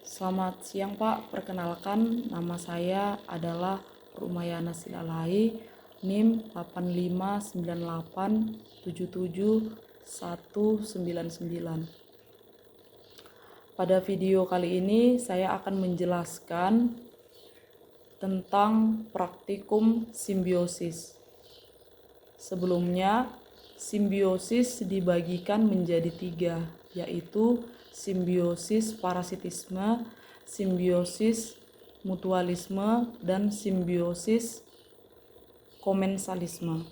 Selamat siang Pak, perkenalkan nama saya adalah Rumayana Silalai, NIM 8598779199. Pada video kali ini saya akan menjelaskan tentang praktikum simbiosis. Sebelumnya, simbiosis dibagikan menjadi 3, yaitu simbiosis parasitisme, simbiosis mutualisme, dan simbiosis komensalisme.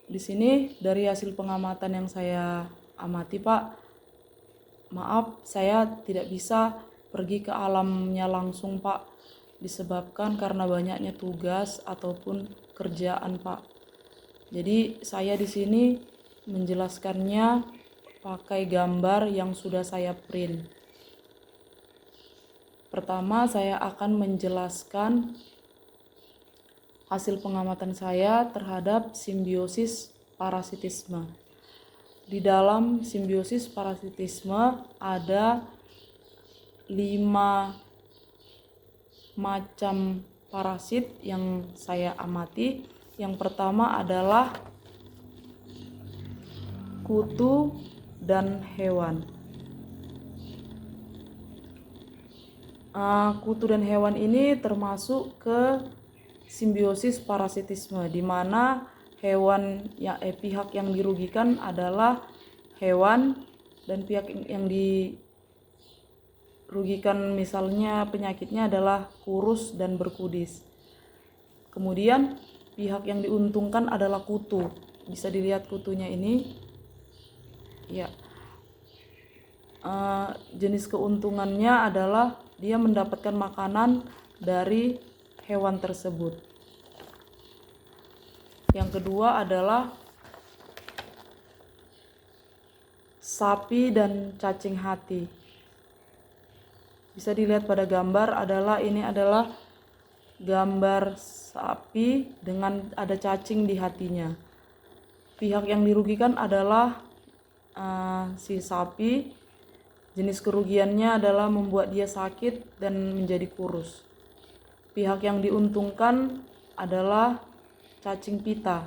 Di sini dari hasil pengamatan yang saya amati, Pak, maaf saya tidak bisa pergi ke alamnya langsung, Pak, disebabkan karena banyaknya tugas ataupun kerjaan, Pak. Jadi saya di sini menjelaskannya pakai gambar yang sudah saya print. Pertama, saya akan menjelaskan hasil pengamatan saya terhadap simbiosis parasitisme. Di dalam simbiosis parasitisme ada 5 macam parasit yang saya amati. Yang pertama adalah kutu dan hewan. Kutu dan hewan ini termasuk ke simbiosis parasitisme, di mana pihak yang dirugikan adalah hewan, dan pihak yang dirugikan misalnya penyakitnya adalah kurus dan berkudis. Kemudian pihak yang diuntungkan adalah kutu. Bisa dilihat kutunya ini. Ya. Jenis keuntungannya adalah dia mendapatkan makanan dari hewan tersebut. Yang kedua adalah sapi dan cacing hati. Bisa dilihat pada gambar ini adalah gambar sapi dengan ada cacing di hatinya. Pihak yang dirugikan adalah si sapi. Jenis kerugiannya adalah membuat dia sakit dan menjadi kurus. Pihak yang diuntungkan adalah cacing pita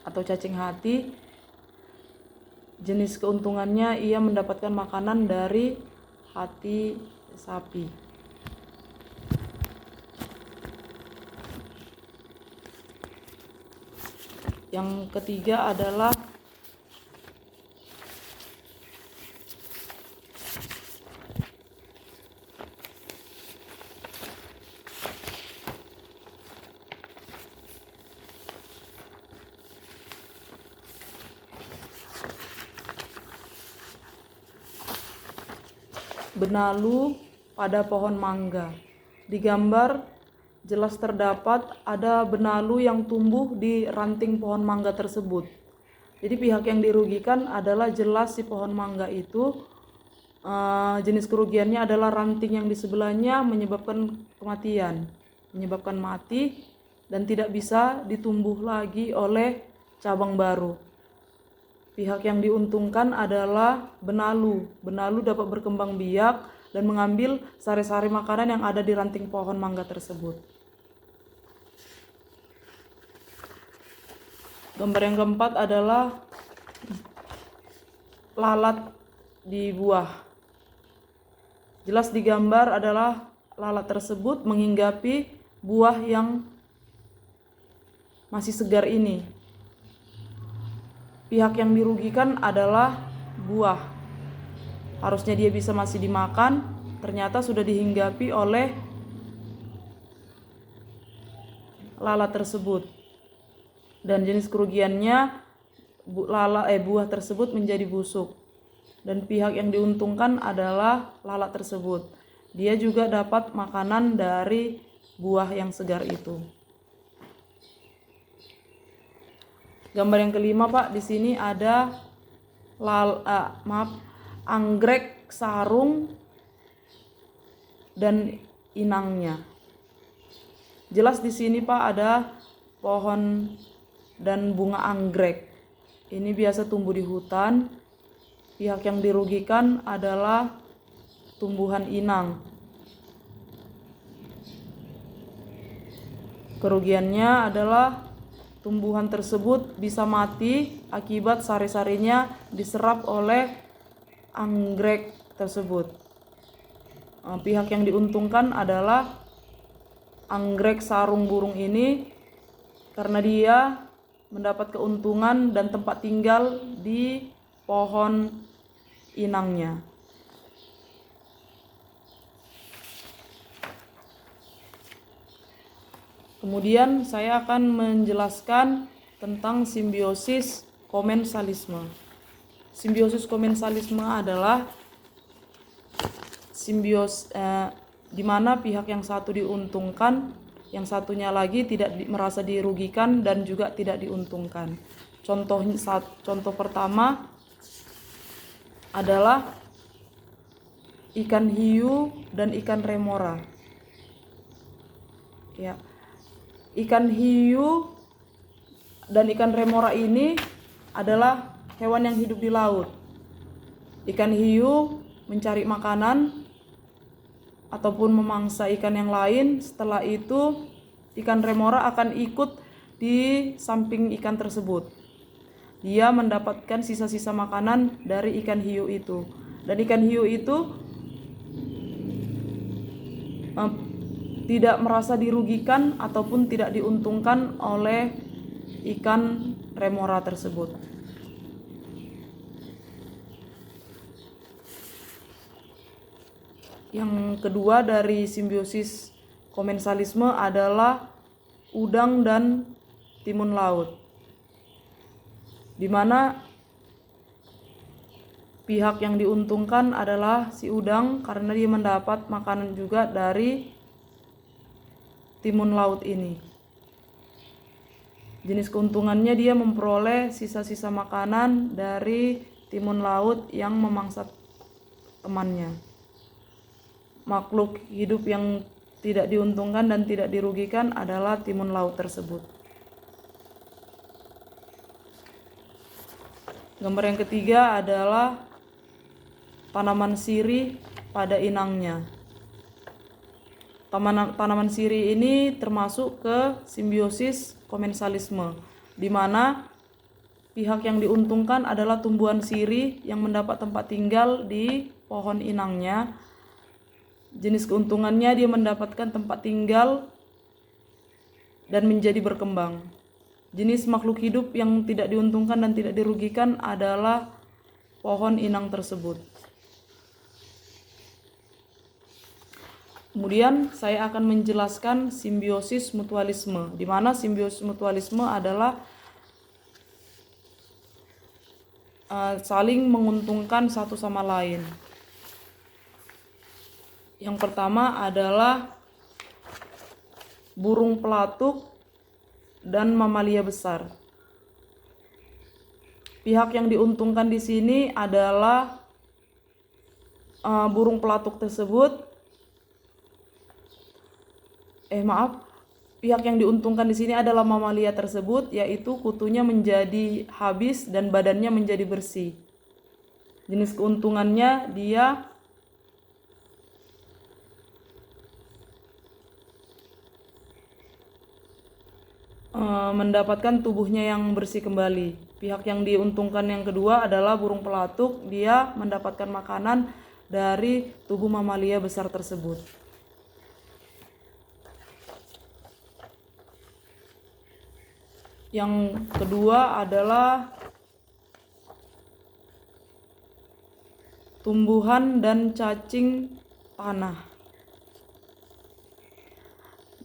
atau cacing hati. Jenis keuntungannya ia mendapatkan makanan dari hati sapi. Yang ketiga adalah benalu pada pohon mangga. Di gambar jelas terdapat ada benalu yang tumbuh di ranting pohon mangga tersebut. Jadi pihak yang dirugikan adalah jelas si pohon mangga itu jenis kerugiannya adalah ranting yang di sebelahnya menyebabkan kematian, menyebabkan mati dan tidak bisa ditumbuh lagi oleh cabang baru. Pihak yang diuntungkan adalah benalu. Benalu dapat berkembang biak dan mengambil sari-sari makanan yang ada di ranting pohon mangga tersebut. Gambar yang keempat adalah lalat di buah. Jelas di gambar adalah lalat tersebut menghinggapi buah yang masih segar ini. Pihak yang dirugikan adalah buah. Harusnya dia bisa masih dimakan, ternyata sudah dihinggapi oleh lalat tersebut. Dan jenis kerugiannya buah tersebut menjadi busuk. Dan pihak yang diuntungkan adalah lalat tersebut. Dia juga dapat makanan dari buah yang segar itu. Gambar yang kelima, Pak, di sini ada anggrek sarung dan inangnya. Jelas di sini, Pak, ada pohon dan bunga anggrek. Ini biasa tumbuh di hutan Pihak yang dirugikan adalah tumbuhan inang. Kerugiannya adalah tumbuhan tersebut bisa mati akibat sari-sarinya diserap oleh anggrek tersebut. Pihak yang diuntungkan adalah anggrek sarung burung ini karena dia mendapat keuntungan dan tempat tinggal di pohon inangnya. Kemudian saya akan menjelaskan tentang simbiosis komensalisme. Simbiosis komensalisme adalah di mana pihak yang satu diuntungkan, yang satunya lagi tidak merasa dirugikan dan juga tidak diuntungkan. Contoh pertama adalah ikan hiu dan ikan remora. Ya. Ikan hiu dan ikan remora ini adalah hewan yang hidup di laut. Ikan hiu mencari makanan ataupun memangsa ikan yang lain. Setelah itu ikan remora akan ikut di samping ikan tersebut. Dia mendapatkan sisa-sisa makanan dari ikan hiu itu. Dan ikan hiu itu tidak merasa dirugikan ataupun tidak diuntungkan oleh ikan remora tersebut. Yang kedua dari simbiosis komensalisme adalah udang dan timun laut, di mana pihak yang diuntungkan adalah si udang karena dia mendapat makanan juga dari timun laut ini. Jenis keuntungannya dia memperoleh sisa-sisa makanan dari timun laut yang memangsa temannya. Makhluk hidup yang tidak diuntungkan dan tidak dirugikan adalah timun laut tersebut. Gambar yang ketiga adalah tanaman sirih pada inangnya. Tanaman sirih ini termasuk ke simbiosis komensalisme, di mana pihak yang diuntungkan adalah tumbuhan sirih yang mendapat tempat tinggal di pohon inangnya. Jenis keuntungannya dia mendapatkan tempat tinggal dan menjadi berkembang. Jenis makhluk hidup yang tidak diuntungkan dan tidak dirugikan adalah pohon inang tersebut. Kemudian saya akan menjelaskan simbiosis mutualisme, di mana simbiosis mutualisme adalah saling menguntungkan satu sama lain. Yang pertama adalah burung pelatuk dan mamalia besar. Pihak yang diuntungkan di sini adalah burung pelatuk tersebut. Pihak yang diuntungkan di sini adalah mamalia tersebut, yaitu kutunya menjadi habis dan badannya menjadi bersih. Jenis keuntungannya dia mendapatkan tubuhnya yang bersih kembali. Pihak yang diuntungkan yang kedua adalah burung pelatuk, dia mendapatkan makanan dari tubuh mamalia besar tersebut. Yang kedua adalah tumbuhan dan cacing tanah.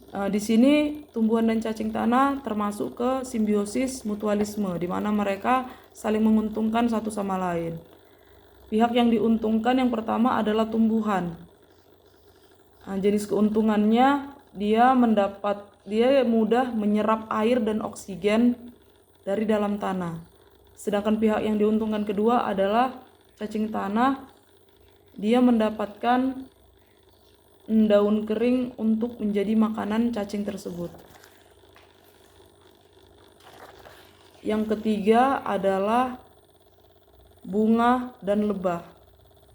Di sini tumbuhan dan cacing tanah termasuk ke simbiosis mutualisme, di mana mereka saling menguntungkan satu sama lain. Pihak yang diuntungkan yang pertama adalah tumbuhan. Jenis keuntungannya dia mudah menyerap air dan oksigen dari dalam tanah. Sedangkan pihak yang diuntungkan kedua adalah cacing tanah. Dia mendapatkan daun kering untuk menjadi makanan cacing tersebut. Yang ketiga adalah bunga dan lebah.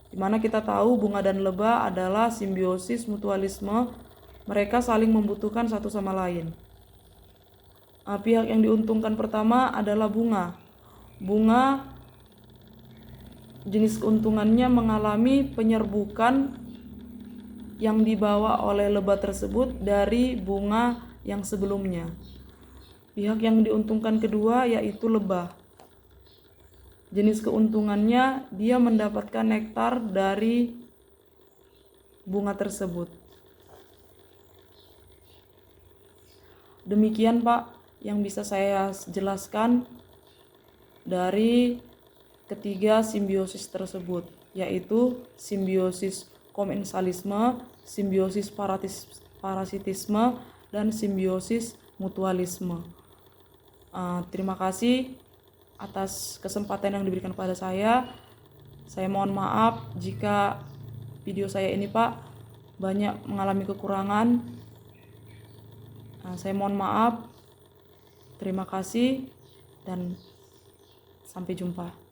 Dimana kita tahu bunga dan lebah adalah simbiosis mutualisme, mereka saling membutuhkan satu sama lain. Pihak yang diuntungkan pertama adalah bunga. Bunga jenis keuntungannya mengalami penyerbukan yang dibawa oleh lebah tersebut dari bunga yang sebelumnya. Pihak yang diuntungkan kedua yaitu lebah. Jenis keuntungannya dia mendapatkan nektar dari bunga tersebut. Demikian Pak yang bisa saya jelaskan dari ketiga simbiosis tersebut, yaitu simbiosis komensalisme, simbiosis parasitisme, dan simbiosis mutualisme. Terima kasih atas kesempatan yang diberikan pada saya. Saya mohon maaf jika video saya ini Pak banyak mengalami kekurangan. Saya mohon maaf. Terima kasih dan sampai jumpa.